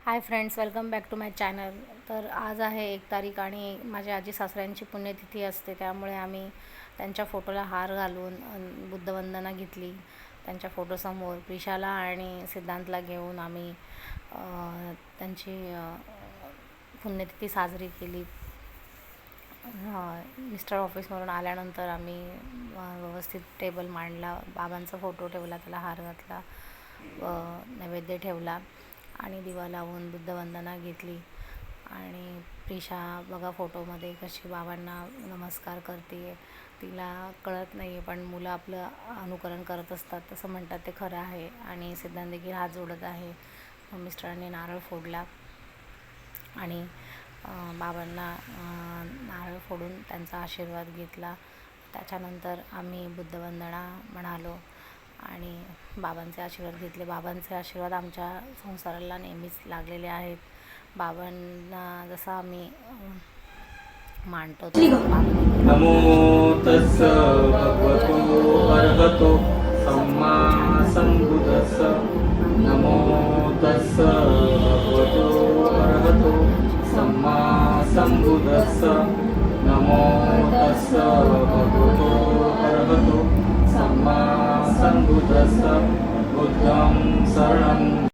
High friends, welcome back to my channel. तर आज आहे 1 तारीख आणि माझ्या आजी सासऱ्यांची पुण्यतिथी असते, त्यामुळे आम्ही त्यांच्या फोटोला हार घालून बुद्धवंदना घेतली. त्यांच्या फोटोसमोर प्रिशाला आणि सिद्धांतला घेऊन आम्ही त्यांची पुण्यतिथी साजरी केली. मिस्टर ऑफिसवरून आल्यानंतर आम्ही व्यवस्थित टेबल मांडला, बाबांचा फोटो ठेवला, त्याला हार घातला, नैवेद्य ठेवला आणि दिवा लावून बुद्धवंदना घेतली. आणि प्रिशा बघा फोटोमध्ये कशी बाबांना नमस्कार करते आहे. तिला कळत नाही आहे, पण मुलं आपलं अनुकरण करत असतात, तसं म्हणतात ते खरं आहे. आणि सिद्धांत देखील हात जोडत आहे. मिस्टरांनी नारळ फोडला आणि बाबांना नारळ फोडून त्यांचा आशीर्वाद घेतला. त्याच्यानंतर आम्ही बुद्धवंदना म्हणालो आणि बाबांचे आशीर्वाद घेतले. बाबांचे आशीर्वाद आमच्या संसाराला नेहमीच लागलेले आहेत. बाबांना जसं आम्ही मानतो नमो तस्स भगवतो अर्हतो सम्मा संबुद्धस्स. नमो तस्स भगवतो अर्हतो सम्मा संबुद्धस्स. नमो तस्स भगवतो अर्हतो सम्मा संबुद्धस्स. बुद्धं शरणं